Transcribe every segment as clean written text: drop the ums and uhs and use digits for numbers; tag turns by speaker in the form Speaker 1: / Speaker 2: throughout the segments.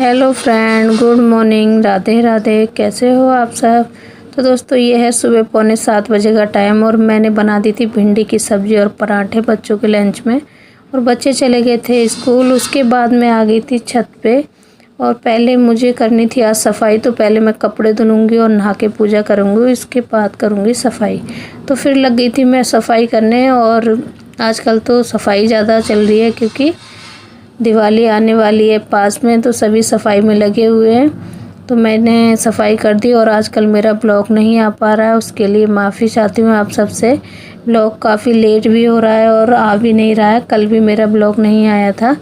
Speaker 1: Hello friend, good morning, Radhe Radhe. कैसे हो आप सब। तो दोस्तों ये है सुबह 6:45 का टाइम और मैंने बना दी थी भिंडी की सब्ज़ी और पराठे बच्चों के लंच में। और बच्चे चले गए थे स्कूल। उसके बाद मैं आ गई थी छत पे और पहले मुझे करनी थी आज सफाई। तो पहले मैं कपड़े धुलूँगी और नहा के पूजा करूँगी, इसके बाद करूँगी सफाई। तो फिर लग गई थी मैं सफाई करने। और आजकल तो सफाई ज़्यादा चल रही है क्योंकि दिवाली आने वाली है पास में, तो सभी सफाई में लगे हुए हैं। तो मैंने सफाई कर दी और आजकल मेरा ब्लॉग नहीं आ पा रहा है, उसके लिए माफ़ी चाहती हूँ आप सबसे। ब्लॉग काफ़ी लेट भी हो रहा है और आ भी नहीं रहा है। कल भी मेरा ब्लॉग नहीं आया था।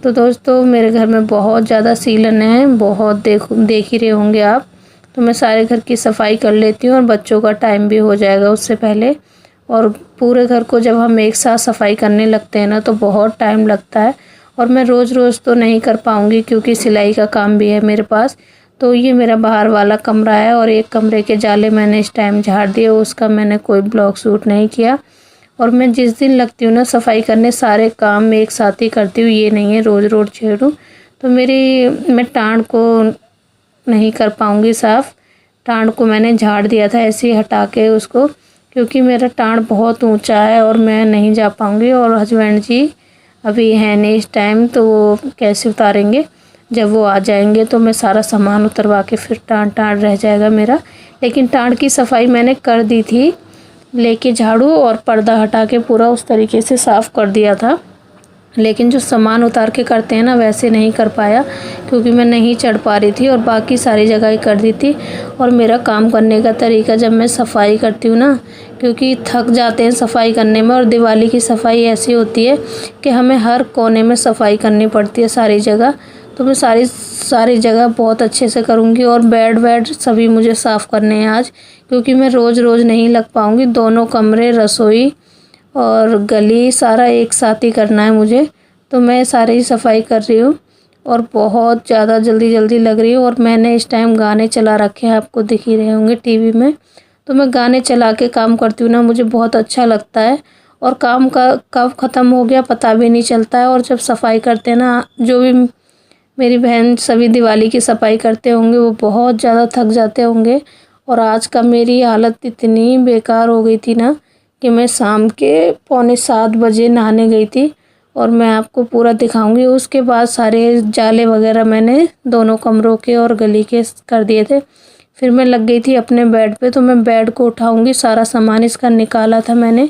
Speaker 1: तो दोस्तों मेरे घर में बहुत ज़्यादा सीलन है, बहुत देख ही रहे होंगे आप। तो मैं सारे घर की सफाई कर लेती हूँ और बच्चों का टाइम भी हो जाएगा उससे पहले। और पूरे घर को जब हम एक साथ सफाई करने लगते हैं ना तो बहुत टाइम लगता है। और मैं रोज़ रोज़ तो नहीं कर पाऊँगी क्योंकि सिलाई का काम भी है मेरे पास। तो ये मेरा बाहर वाला कमरा है और एक कमरे के जाले मैंने इस टाइम झाड़ दिए, उसका मैंने कोई ब्लॉग शूट नहीं किया। और मैं जिस दिन लगती हूँ ना सफाई करने, सारे काम मैं एक साथ ही करती हूँ, ये नहीं है रोज़ रोज़ छेड़ूँ। तो मैं टाँड को नहीं कर पाऊँगी साफ़। टाँड को मैंने झाड़ दिया था ऐसे ही हटा के उसको, क्योंकि मेरा टाँड बहुत ऊँचा है और मैं नहीं जा पाऊँगी। और हस्बैंड जी अभी है नहीं इस टाइम, तो वो कैसे उतारेंगे। जब वो आ जाएंगे तो मैं सारा सामान उतरवा के फिर टाँड रह जाएगा मेरा। लेकिन टाँड की सफाई मैंने कर दी थी लेके झाड़ू, और पर्दा हटा के पूरा उस तरीके से साफ़ कर दिया था। लेकिन जो सामान उतार के करते हैं ना वैसे नहीं कर पाया क्योंकि मैं नहीं चढ़ पा रही थी, और बाकी सारी जगह ही कर दी थी। और मेरा काम करने का तरीका जब मैं सफाई करती हूँ ना, क्योंकि थक जाते हैं सफाई करने में। और दिवाली की सफाई ऐसी होती है कि हमें हर कोने में सफाई करनी पड़ती है, सारी जगह। तो मैं सारी जगह बहुत अच्छे से करूँगी। और बेड सभी मुझे साफ़ करने हैं आज, क्योंकि मैं रोज़ रोज़ नहीं लग पाऊँगी। दोनों कमरे, रसोई और गली सारा एक साथ ही करना है मुझे। तो मैं सारी सफाई कर रही हूँ और बहुत ज़्यादा जल्दी लग रही हूँ। और मैंने इस टाइम गाने चला रखे हैं, आपको दिख ही रहे होंगे टीवी में। तो मैं गाने चला के काम करती हूँ ना, मुझे बहुत अच्छा लगता है। और काम का कब ख़त्म हो गया पता भी नहीं चलता है। और जब सफाई करते हैं ना, जो भी मेरी बहन सभी दिवाली की सफाई करते होंगे वो बहुत ज़्यादा थक जाते होंगे। और आज का मेरी हालत इतनी बेकार हो गई थी ना कि मैं शाम के 6:45 नहाने गई थी। और मैं आपको पूरा दिखाऊंगी। उसके बाद सारे जाले वगैरह मैंने दोनों कमरों के और गली के कर दिए थे। फिर मैं लग गई थी अपने बेड पे। तो मैं बेड को उठाऊंगी, सारा सामान इसका निकाला था मैंने।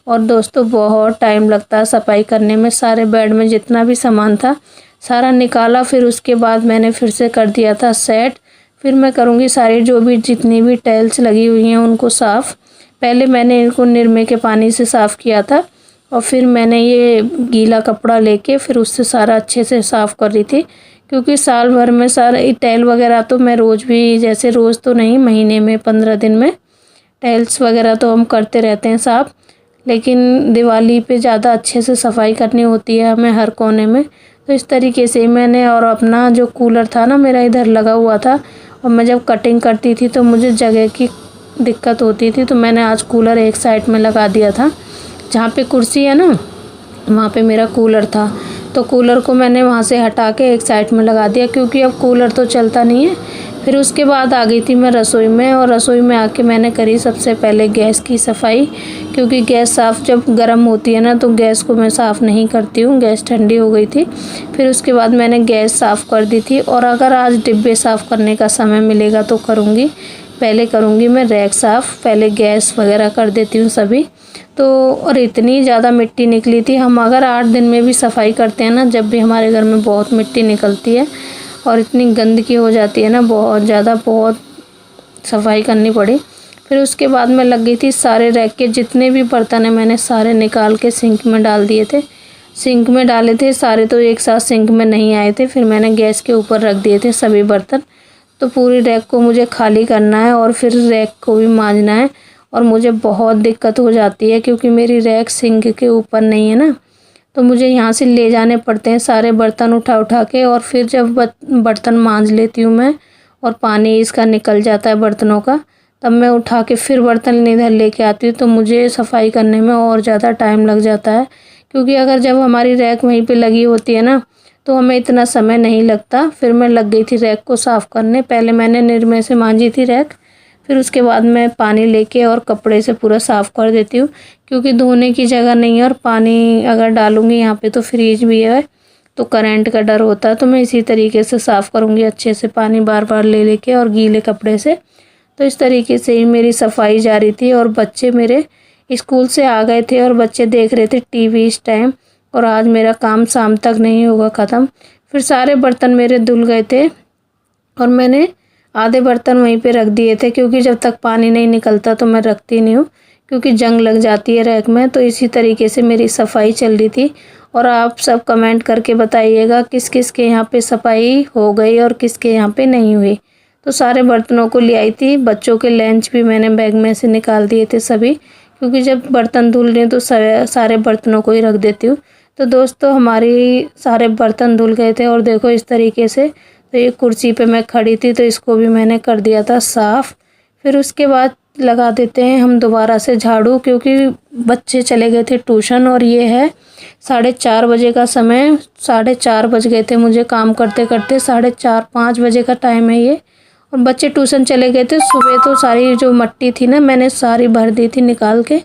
Speaker 1: और दोस्तों बहुत टाइम लगता है सफाई करने में। सारे बेड में जितना भी सामान था सारा निकाला, फिर उसके बाद मैंने फिर से कर दिया था सेट। फिर मैं करूँगी सारी जो भी जितनी भी टाइल्स लगी हुई हैं उनको साफ़। पहले मैंने इनको निरमे के पानी से साफ़ किया था और फिर मैंने ये गीला कपड़ा लेके फिर उससे सारा अच्छे से साफ़ कर रही थी। क्योंकि साल भर में सारा टाइल वगैरह तो मैं रोज़ भी, जैसे रोज़ तो नहीं, महीने में 15 दिन में टाइल्स वगैरह तो हम करते रहते हैं साफ़। लेकिन दिवाली पे ज़्यादा अच्छे से सफाई करनी होती है हमें हर कोने में। तो इस तरीके से मैंने, और अपना जो कूलर था ना मेरा इधर लगा हुआ था, और मैं जब कटिंग करती थी तो मुझे जगह की दिक्कत होती थी। तो मैंने आज कूलर एक साइड में लगा दिया था, जहाँ पे कुर्सी है ना वहाँ पे मेरा कूलर था। तो कूलर को मैंने वहाँ से हटा के एक साइड में लगा दिया, क्योंकि अब कूलर तो चलता नहीं है। फिर उसके बाद आ गई थी मैं रसोई में, और रसोई में आके मैंने करी सबसे पहले गैस की सफाई। क्योंकि गैस साफ़ जब गर्म होती है ना तो गैस को मैं साफ़ नहीं करती हूँ, गैस ठंडी हो गई थी। फिर उसके बाद मैंने गैस साफ़ कर दी थी। और अगर आज डिब्बे साफ़ करने का समय मिलेगा तो करूँगी। पहले करूँगी मैं रैक साफ़, पहले गैस वगैरह कर देती हूँ सभी। तो और इतनी ज़्यादा मिट्टी निकली थी। हम अगर 8 दिन में भी सफाई करते हैं ना, जब भी हमारे घर में बहुत मिट्टी निकलती है और इतनी गंदगी हो जाती है ना, बहुत ज़्यादा, बहुत सफाई करनी पड़ी। फिर उसके बाद मैं लग गई थी सारे रैक के जितने भी बर्तन है मैंने सारे निकाल के सिंक में डाल दिए थे। सिंक में डाले थे सारे, तो एक साथ सिंक में नहीं आए थे। फिर मैंने गैस के ऊपर रख दिए थे सभी बर्तन। तो पूरी रैक को मुझे खाली करना है और फिर रैक को भी मांजना है। और मुझे बहुत दिक्कत हो जाती है क्योंकि मेरी रैक सिंक के ऊपर नहीं है ना, तो मुझे यहाँ से ले जाने पड़ते हैं सारे बर्तन उठा के। और फिर जब बर्तन मांज लेती हूँ मैं और पानी इसका निकल जाता है बर्तनों का, तब मैं उठा के फिर बर्तन इधर लेके आती हूँ। तो मुझे सफाई करने में और ज़्यादा टाइम लग जाता है। क्योंकि अगर जब हमारी रैक वहीं पे लगी होती है ना, तो हमें इतना समय नहीं लगता। फिर मैं लग गई थी रैक को साफ़ करने। पहले मैंने निरमे से मांजी थी रैक, फिर उसके बाद मैं पानी लेके और कपड़े से पूरा साफ़ कर देती हूँ, क्योंकि धोने की जगह नहीं है और पानी अगर डालूँगी यहाँ पे तो फ्रीज भी है, तो करंट का डर होता है। तो मैं इसी तरीके से साफ़ करूँगी अच्छे से, पानी बार बार ले लेके और गीले कपड़े से। तो इस तरीके से ही मेरी सफाई जारी थी। और बच्चे मेरे स्कूल से आ गए थे और बच्चे देख रहे थे टीवी इस टाइम, और आज मेरा काम शाम तक नहीं होगा ख़त्म। फिर सारे बर्तन मेरे धुल गए थे और मैंने आधे बर्तन वहीं पे रख दिए थे, क्योंकि जब तक पानी नहीं निकलता तो मैं रखती नहीं हूँ, क्योंकि जंग लग जाती है रैक में। तो इसी तरीके से मेरी सफाई चल रही थी। और आप सब कमेंट करके बताइएगा किस किस के यहाँ पे सफाई हो गई और किसके यहाँ पे नहीं हुई। तो सारे बर्तनों को ले आई थी। बच्चों के लंच भी मैंने बैग में से निकाल दिए थे सभी, क्योंकि जब बर्तन धुल रहे हैं तो सारे बर्तनों को ही रख देती हूँ। तो दोस्तों हमारी सारे बर्तन धुल गए थे और देखो इस तरीके से। तो ये कुर्सी पे मैं खड़ी थी तो इसको भी मैंने कर दिया था साफ़। फिर उसके बाद लगा देते हैं हम दोबारा से झाड़ू, क्योंकि बच्चे चले गए थे ट्यूशन और ये है 4:30 बजे का समय। 4:30 बज गए थे मुझे काम करते करते, 4:30-5 बजे का टाइम है ये। और बच्चे ट्यूशन चले गए थे। सुबह तो सारी जो मट्टी थी ना मैंने सारी भर दी थी निकाल के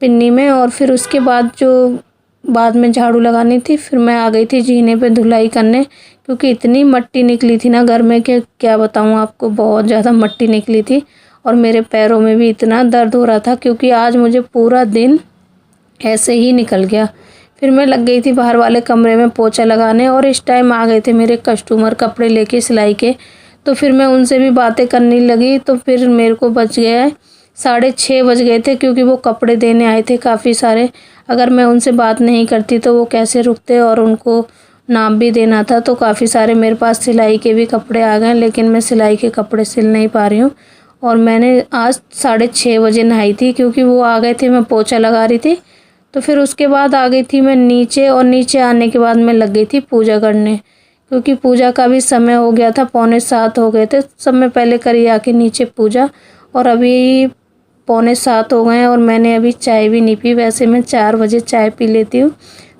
Speaker 1: पिन्नी में, और फिर उसके बाद जो बाद में झाड़ू लगानी थी, फिर मैं आ गई थी जीने पे धुलाई करने, क्योंकि इतनी मट्टी निकली थी ना घर में कि क्या बताऊँ आपको, बहुत ज़्यादा मट्टी निकली थी। और मेरे पैरों में भी इतना दर्द हो रहा था, क्योंकि आज मुझे पूरा दिन ऐसे ही निकल गया। फिर मैं लग गई थी बाहर वाले कमरे में पोछा लगाने, और इस टाइम आ गए थे मेरे कस्टमर कपड़े लेके सिलाई के। तो फिर मैं उनसे भी बातें करने लगी। तो फिर मेरे को बच गया है 6:30 बज गए थे, क्योंकि वो कपड़े देने आए थे काफ़ी सारे। अगर मैं उनसे बात नहीं करती तो वो कैसे रुकते, और उनको नाप भी देना था। तो काफ़ी सारे मेरे पास सिलाई के भी कपड़े आ गए, लेकिन मैं सिलाई के कपड़े सिल नहीं पा रही हूँ। और मैंने आज 6:30 बजे नहाई थी, क्योंकि वो आ गए थे, मैं पोछा लगा रही थी। तो फिर उसके बाद आ गई थी मैं नीचे, और नीचे आने के बाद मैं लग गई थी पूजा करने, क्योंकि पूजा का भी समय हो गया था, 6:45 हो गए थे। सब में पहले करी आके नीचे पूजा, और अभी 6:45 हो गए हैं और मैंने अभी चाय भी नहीं पी। वैसे मैं 4 बजे चाय पी लेती हूँ।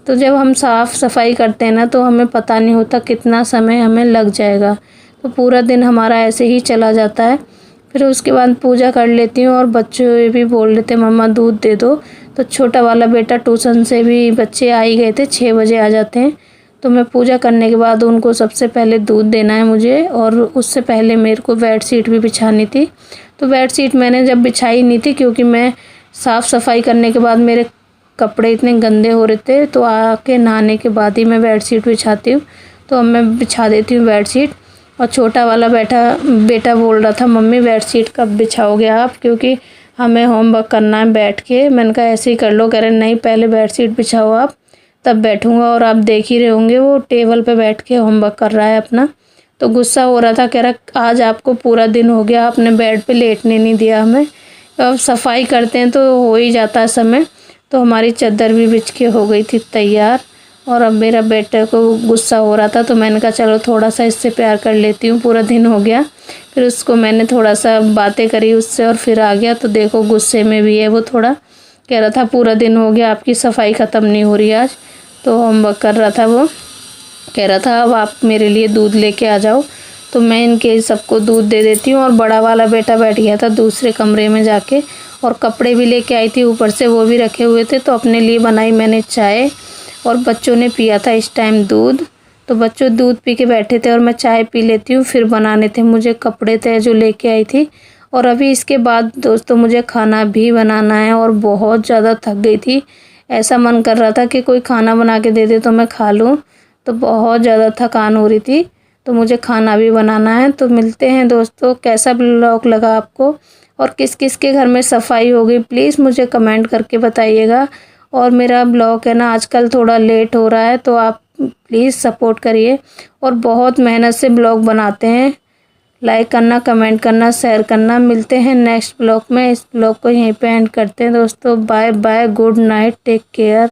Speaker 1: तो जब हम साफ़ सफाई करते हैं ना तो हमें पता नहीं होता कितना समय हमें लग जाएगा, तो पूरा दिन हमारा ऐसे ही चला जाता है। फिर उसके बाद पूजा कर लेती हूँ, और बच्चे भी बोल रहे थे मम्मा दूध दे दो। तो छोटा वाला बेटा ट्यूशन से भी बच्चे आ ही गए थे, 6 बजे आ जाते हैं। तो मैं पूजा करने के बाद उनको सबसे पहले दूध देना है मुझे, और उससे पहले मेरे को बेडशीट भी बिछानी थी। तो बेडशीट मैंने जब बिछाई नहीं थी, क्योंकि मैं साफ़ सफाई करने के बाद मेरे कपड़े इतने गंदे हो रहे थे, तो आके नहाने के बाद ही मैं बेडशीट बिछाती हूँ। तो अब मैं बिछा देती हूँ बेडशीट। और छोटा वाला बेटा बोल रहा था मम्मी बेडशीट कब बिछाओगे आप, क्योंकि हमें होमवर्क करना है बैठ के। मैंने कहा ऐसे ही कर लो। कह रहे नहीं पहले बेडशीट बिछाओ आप, तब बैठूंगा। और आप देख ही रहे होंगे वो टेबल पे बैठ के होमवर्क कर रहा है अपना। तो गुस्सा हो रहा था, कह रहा आज आपको पूरा दिन हो गया, आपने बेड पे लेटने नहीं दिया हमें। अब सफाई करते हैं तो हो ही जाता है समय। तो हमारी चादर भी बिछ के हो गई थी तैयार, और अब मेरा बेटे को गुस्सा हो रहा था, तो मैंने कहा चलो थोड़ा सा इससे प्यार कर लेती हूँ, पूरा दिन हो गया। फिर उसको मैंने थोड़ा सा बातें करी उससे, और फिर आ गया। तो देखो गुस्से में भी है वो, थोड़ा कह रहा था पूरा दिन हो गया आपकी सफाई ख़त्म नहीं हो रही आज। तो होमवर्क कर रहा था वो, कह रहा था अब आप मेरे लिए दूध लेके आ जाओ। तो मैं इनके सबको दूध दे देती हूँ। और बड़ा वाला बेटा बैठ गया था दूसरे कमरे में जाके, और कपड़े भी लेके आई थी ऊपर से, वो भी रखे हुए थे। तो अपने लिए बनाई मैंने चाय, और बच्चों ने पिया था इस टाइम दूध। तो बच्चों दूध पी के बैठे थे और मैं चाय पी लेती हूँ। फिर बनाने थे मुझे कपड़े थे जो लेके आई थी। और अभी इसके बाद दोस्तों मुझे खाना भी बनाना है, और बहुत ज़्यादा थक गई थी। ऐसा मन कर रहा था कि कोई खाना बना के दे दे तो मैं खा लूँ। तो बहुत ज़्यादा थकान हो रही थी, तो मुझे खाना भी बनाना है। तो मिलते हैं दोस्तों। कैसा ब्लॉग लगा आपको, और किस किस के घर में सफाई हो गई प्लीज़ मुझे कमेंट करके बताइएगा। और मेरा ब्लॉग है ना आजकल थोड़ा लेट हो रहा है, तो आप प्लीज़ सपोर्ट करिए। और बहुत मेहनत से ब्लॉग बनाते हैं। लाइक करना, कमेंट करना, शेयर करना। मिलते हैं नेक्स्ट ब्लॉग में। इस ब्लॉग को यहीं पे एंड करते हैं दोस्तों। Bye bye, good night, take care.